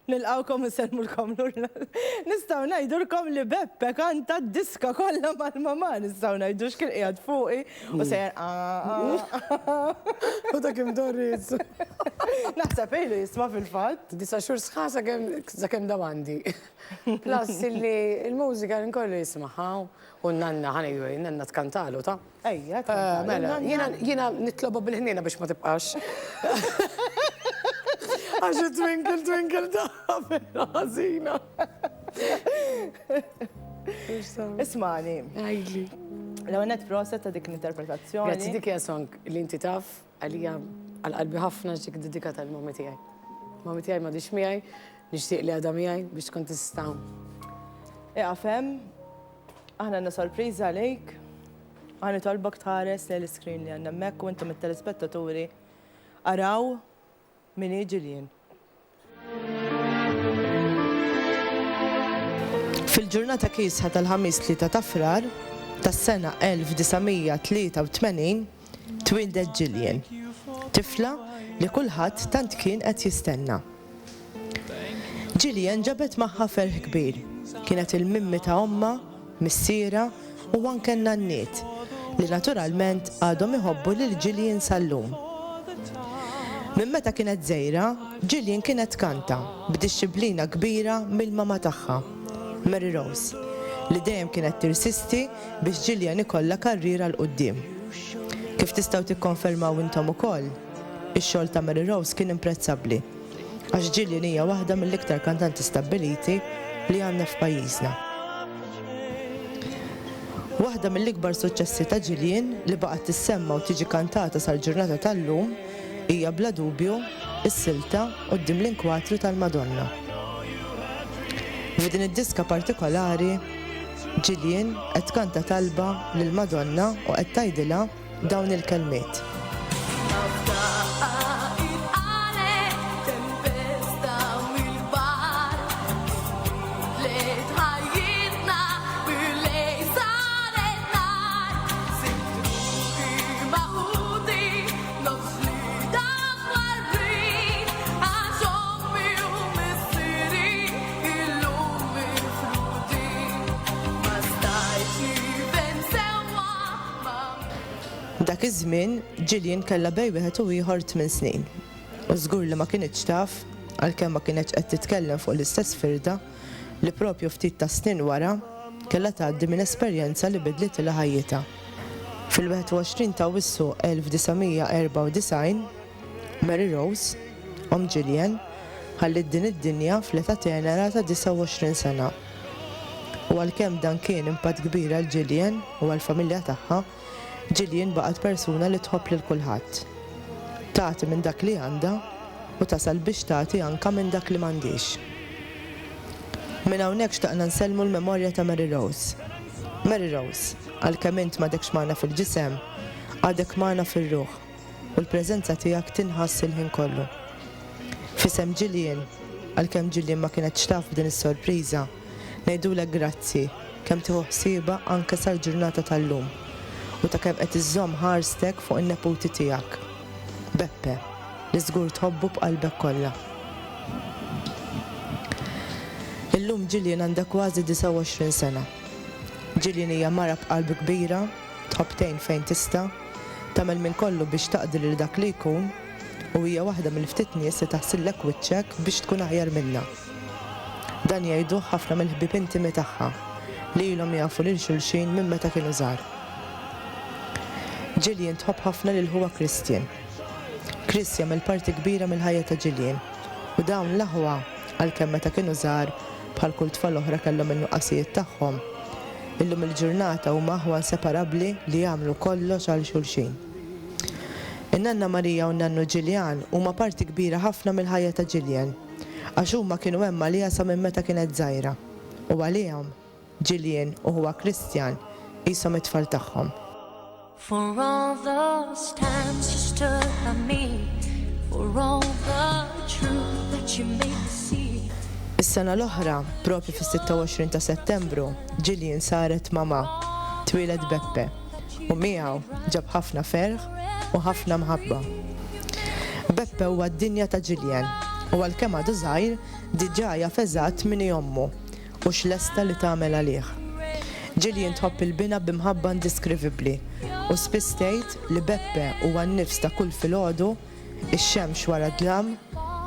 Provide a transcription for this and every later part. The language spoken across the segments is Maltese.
Nilqawkom nselmulkom lurna. Nistgħu ngħidulkom li Beppe kanta d-diska kollha mal-mama, nistgħu ngħidu x'kien qiegħed fuqi u sejjer U dak imdorris. Naħseb ilu jisma' fil-fatt. Disa xhur sħaħ sakemm dawandi. Plus illi il-mużika nkollu jismaħħa u n-nanna ħanejdu n-nanna tkantalu ta' Ejja, mela, jiena nitlobu bil-ħniena biex ma tibqax. Għaxu twinkle ta' ħażina. Ismani. Għajli. L-għanet proset ta' dik l-interpretazzjoni. Grazzi dik hija song li inti taf għalija għal-qalbi ħafna ġik dedika tal-mommi tiegħi. Mommi tiegħi ma dix miegħi, nixtieq li għadha miegħi biex tkun tista'. Iqafem, aħna għandna sorpriża għalik. Aħna tolbok tħares l-iskrin li għandna hemmhekk u intom it-telespettaturi araw min Ġilien. Fil-ġurnata kisħa tal-ħamis 3 ta' frar tas-sena 1983 twildet Ġilien, tifla li kulħadd tant kien qed jistenna. Ġilien ġabet magħha ferħ kbir, kienet il-mimmi ta' omma, missiera u anke n-nanniet li naturalment għadhom iħobbu lil Ġilien sal-lum. Minn meta kienet żgħira, Ġilien kienet kanta b'dixxiplina kbira mill-mama tagħha, Mary Rose, li dejjem kienet tirsisti biex Ġilien ikollha karriera l qudiem. Kif tistgħu tikkonfermaw intom ukoll, ix-xogħol ta' Mary Rose kien imprezzabbli, għax Ġilien hija waħda mill-iktar kantanti stabbiliti li għandna f'pajjiżna. Waħda mill-ikbar suċċessi ta' Ġilien li baqgħet tissemma u tiġi kantata sal-ġurnata tal-lum hija bla dubju is-silta quddiem l-inkwatru tal-Madonna. F'din id-diska partikolari, Ġilien qed tkanta talba lill-Madonna u qed tgħidilha dawn il-kelmiet. Dak iż-żmien Ġilien kellha bej wieħed u ieħor 8 snin. U żgur li ma kienitx taf għalkemm ma kienx qed titkellem fuq l-istess firda li propju ftit ta' snin wara kellha tgħaddi minn esperjenza li bidlet ilha ħajjitha. Fil-21 ta' Awwissu 1994, Mary Rose, om Ġilien, ħallit din id-dinja fl-età tenera ta' 29 sena. U għalkemm dan kien impatt kbir għal Ġilien u għall-familja tagħha, Ġilien baqgħet persuna li tħobb lil kulħadd. Tagħti minn dak li għandha u tasal biex tagħti anke minn dak li m'għandix. Minn hawnhekk xtaqna nsellmu l-memorja ta' Mary Rose. Mary Rose, għalkemm int m'għadekx magħna fil-ġisem, għadek magħna fir-ruħ u l-preżenza tiegħek tinħass il-ħin kollu. F'isem Ġilien, għalkemm Ġilien ma kienetx taf din is-sorpriża, ngħidulek grazzi kemm tieħu ħsiebha anke sal-ġurnata tal-lum. U ta' kemm qed iżżomm ħarstek fuq in-neputi tiegħek. Beppe, li żgur tħobbu b'qalbek kollha. Illum Ġilien għandha kważi 29 sena. Ġilien hija mara b'qalbi kbira, tħobb tgħin fejn tista', tagħmel minn kollu biex taqdir lil dak li jkun u hija waħda mill-ftit nies li taħsillek wiċċek biex tkun aħjar minnha. Dan jgħiduh ħafna mill-ħbieb intimi tagħha li ilhom jafu lil xulxin minn meta kienu żgħar. Ġilien tħobb ħafna lil huwa Kristjan. Chris jagħmel parti kbira mill-ħajja ta' Ġilien u dawn l-aħwa għalkemm meta kienu żgħar bħal kull tfal oħra kellhom in-nuqqasijiet tagħhom. Illum il-ġurnata huma aħwa inseparabbli li jagħmlu kollox għal xulxin. In-Nanna Marija u n-Nannu Ġiljan huma parti kbira ħafna mill-ħajja ta' Ġilien għax huma kienu hemm għaliha sa minn meta kienet żgħira u għalihom Ġilien u huwa Kristjan qishom it-tfal tagħhom. For all those times you stood by me, for all the truth that you made me see. Is-sena l-oħra, propju fis-26 ta' Settembru, Ġilien saret mama, twieled Beppe, u miegħu ġab ħafna ferħ u ħafna mħabba. Beppe huwa d-dinja ta' Ġilien, U għalkemm għadu żgħir diġà jaf eżatt min jommu u x'lesta li tagħmel għalih. Gillian tħobb il-bina b'imħabba indeskrivibbli u spiss tgħid li Beppe huwa n-nifs ta' kull filgħodu, ix-xemx wara dlam,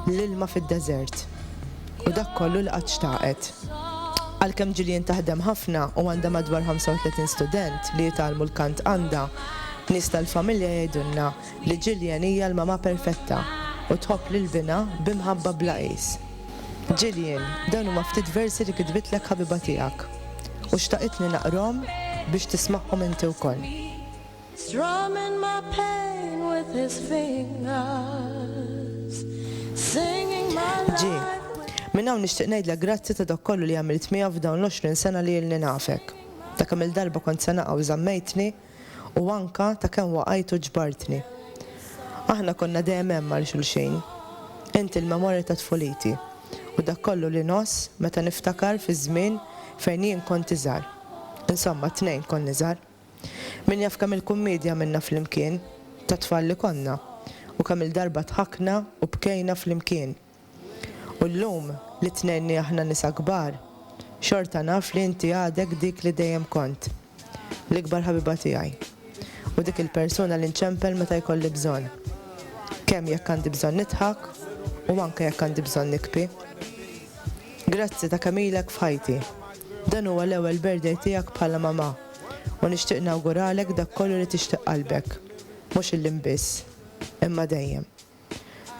l-ilma fid-deżert. U dak kollu li qatt xtaqet. Għalkemm Gillian taħdem ħafna u għandha madwar 35 student li jitalmu l-kant għandha, nies tal-familja jgħidulna li Gillian hija l-mama perfetta u tħobb lill-bina b'imħabba bla qis. Gillian, dawn huma ftit versi li kitbitlek ħabiba tiegħek u xtaqitni naqrom biex tismagħhom inti wkoll. Strumming my pain with his fingers, singing my life. Minn hawn nixtieq ngħidlek grazzi ta' dak kollu li għamilt miegħu f'dawn l-20 sena li ilni nafek. Ta' kemm il-darba kont se naqgħu żammejtni u anka ta' kemm waqajt u ġbartni. Aħna konna dejjem hemm għal xulxin. Inti l-memorja ta' tfuliti u dak kollu li nos meta niftakar fi żmien fejn jien kont iżgħar. Insomma, tnejn konni żgħar. Min jaf kemm il-kummedja minna flimkien ta' tfal li konna u kemm il-darba tħakna u bkejna flimkien. U llum li tnejni aħna nisa kbar, xorta naf li inti għadek dik li dejjem kont. L-ikbar ħabiba tiegħi. U dik il-persuna li nċempel meta jkolli bżonn. Kemm jekk għandi bżonn nidħak u anke jekk għandi bżonn nikbi. Grazzi ta' kamilek f'ħajti. Dan huwa l-ewwel birthday tiegħek bħala mama u nixtieq nawguralek dak kollu li tixtieq qalbek, mhux illum biss, imma dejjem.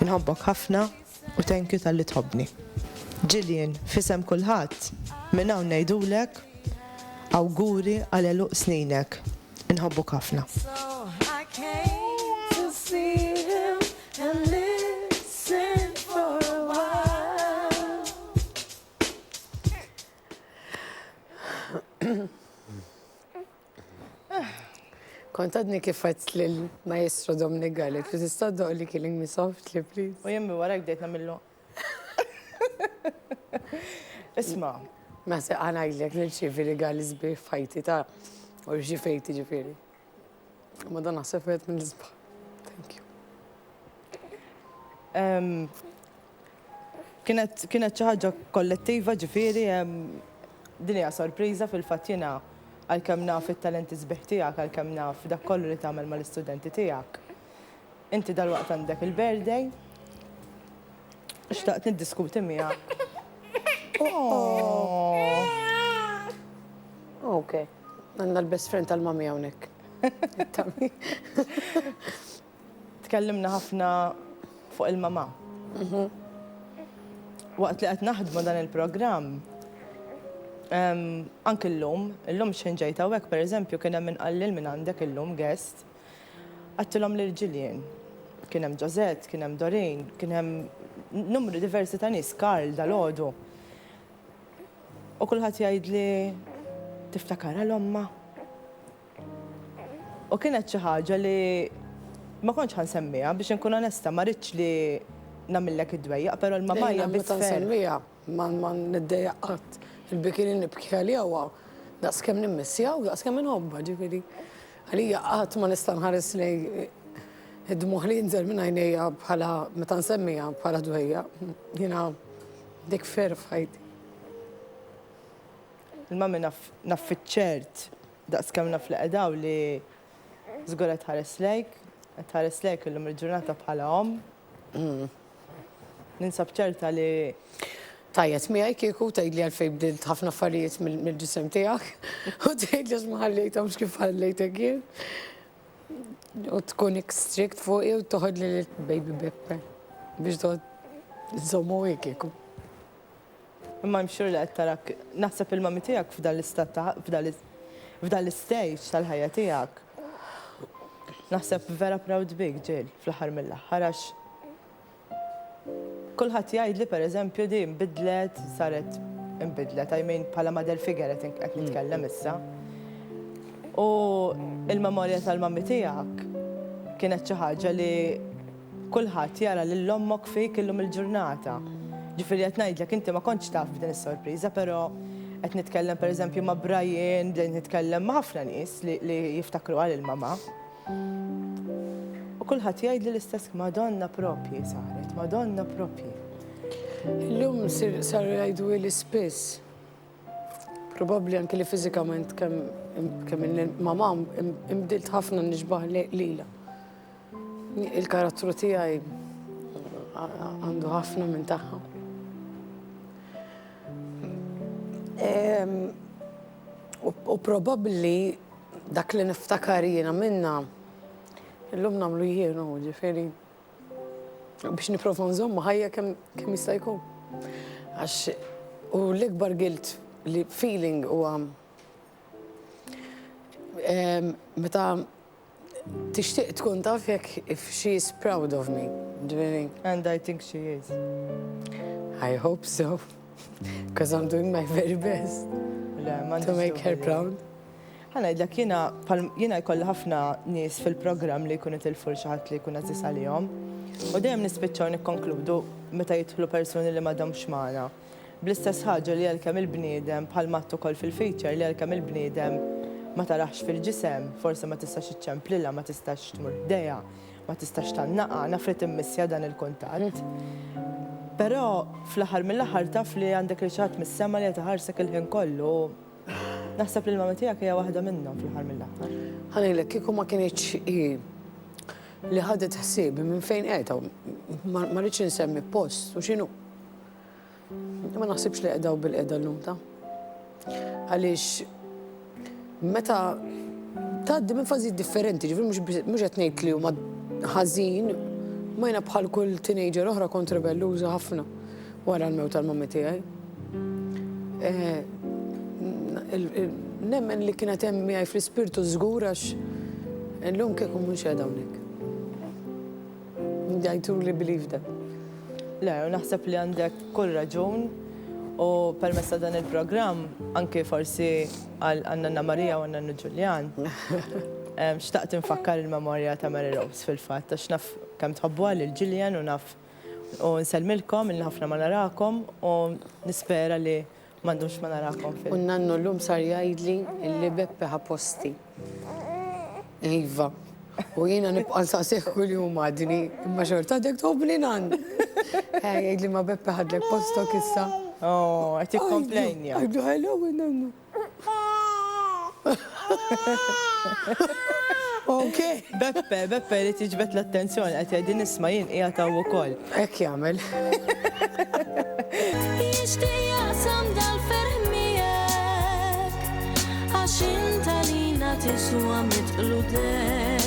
Inħobbok ħafna u thank you tal-li tħobbni. Gillian, fisem kulħadd, minn hawn ngħidulek awguri għal eluq sninek. Inħobbok ħafna. So I came to see him and listen for a while. Kont għadni kif għajt l-maestro Dominik Galek, li tista' li Killing Me Softly, please. U jemmi warek dejt namillu. Isma. Ma se għana għilek nirċivi regali zbi fajti ta' u ġifejti ġifiri. Ma dan għasafet minn l-izba. Thank you. Kienet ċaħġa kollettiva ġifiri, dinja sorpriza fil-fat jena għal-kem naf il-talenti zbiħ tijak, għal-kem naf dak kollu li tamel ma l-studenti tijak. Inti dal-waqt għandek il-birthday, xtaqt niddiskuti miegħek. Ok. Għanna l-best friend tal-mami għawnek. Tkellimna ħafna fuq il-mama. Waqt li qed naħdmu dan il-programm, anke l-lum xinġejta għek, per eżempju, kien hemm inqallil minn għandek il-lum guest, għattilhom lil Gillian. Kien hemm Josette, kien hemm Doreen, kien hemm numru diversi ta' nies, Karl dal-għodu. U kulħadd jgħidli tiftakar l-omma. U kienet xi ħaġa li ma kontx ħansemmiha biex inkun onesta, ma rridx li nagħmillek id-dwejjaq, però l-mamma hija bitfer. Nsemmija, ma niddejjaq qatt. Il-bikini nibki għalija u daqs kem nimmissja u daqs kem nħobba ġifiri. Għalija qatt ma nista' nħares li id-dmuħ li jinżel minn għajnejja bħala meta nsemmija bħala dwejja. Jiena dik fer f'ħajti. Il-mammi naf fiċ-ċert daqs kem naf li qedaw li żgur qed ħares lejk illum il-ġurnata bħala om. Ninsab ċerta li Tajjet miegħi kieku tgħidli għalfejn bdilt ħafna affarijiet mill-ġisem tiegħek u tgħidli ma ħallejthom kif ħallejtek jien. U tkun strict fuqi u toħodli l-baby Beppe biex toħod żommu kieku. Imma mxur li qed tarak naħseb il-mami tiegħek f'dan l-istage tal-ħajja tiegħek. Naħseb vera proud big Jill fl-aħħar mill-aħħar għax kulħadd jgħidli pereżempju di nbidlet, saret nbidlet, I mean bħala model figure qed nitkellem issa. U il-memorja tal-mammi tiegħek kienet xi ħaġa li kulħadd jara lil ommok fik illum il-ġurnata. Ġifieri qed ngħidlek inti ma kontx taf b'din is-sorpriża, però qed nitkellem pereżempju ma' Brian, bdejt nitkellem ma' ħafna nies li jiftakru għal il-mama. U kulħadd jgħidli l-istess Madonna propji saret, Madonna propji. Illum saru jgħidu li spiss. Probabbli anke li fiżikament kemm il-mama imdilt ħafna nixbaħ lila. Il-karattru tiegħi għandu ħafna minn tagħha. U probabbli dak li niftakar jiena minna illum nagħmlu jienu, ġifieri biex nipprova nżomma ħajja kemm jista' jkun. Għax u l-ikbar guilt li feeling huwa meta tixtieq tkun taf jekk if she is proud of me. And I think she is. I hope so. Because I'm doing my very best to make her proud. Ħana id-dak jina jkolli ħafna nies fil-program li jkunu tilfu xaħat li jkunu għazis għalihom. U dejjem nispiċċaw nikkonkludu meta jidħlu persuni li m'għadhomx magħna. Bl-istess ħaġa li għalkemm il-bniedem bħal matt ukoll fil-feature li għalkemm il-bniedem ma taraħx fil-ġisem, forsi ma tistax iċċemplilha, ma tistax tmur ħdejha, ma tistax tannaqa, nafret immissja dan il-kuntatt. Però fl-aħħar mill-aħħar taf li għandek riċat mis-sema li taħarsek il-ħin kollu. Naħseb li l-mama tiegħek hija waħda minnhom fl-aħħar mill-aħħar. Ħanilek kieku ma kienx li ħadet ħsieb minn fejn qiegħda ma rridx insemmi post u x'inhu. Ma naħsibx li qiegħda bil-qiegħda llum ta'. Għaliex meta tgħaddi minn fażijiet differenti, ġifieri mhux qed ngħid li huma ħażin, ma jiena bħal kull teenager oħra kont rebelluża ħafna wara l-mewt tal-mammi tiegħi. Nemmen li kienet hemm miegħi fl-ispirtu żgur għax illum kieku mhux qiegħda hawnhekk. I truly believe that. Le, u naħseb li għandek kull raġun u permessa dan il-programm anke forsi għal Anna Marija u Anna Ġuljan. Xtaqt infakkar il-memorja ta' Mary Rose fil-fatt, għax naf kemm tħobbu għal il-Ġuljan u naf u nselmilkom il ħafna ma narakom u nispera li m'għandux ma narakom fil. U nannu llum sar jgħidli li Beppe ħaposti. Iva. U jiena nibqa' nsaqsih kull jum għadni, imma xorta dek tħobbni nan. Jgħidli ma Beppe ħadlek postok issa. Oh, qed jikkomplejnja. Għajdu hello nannu. Okay. Beppe li tiġbed l-attenzjoni qed jgħidin nisma' jien qiegħed hawn ukoll. Hekk jagħmel. Jixtieq jaqsam dal-ferħ miegħek għax inta lina tiswa mitqlu dek.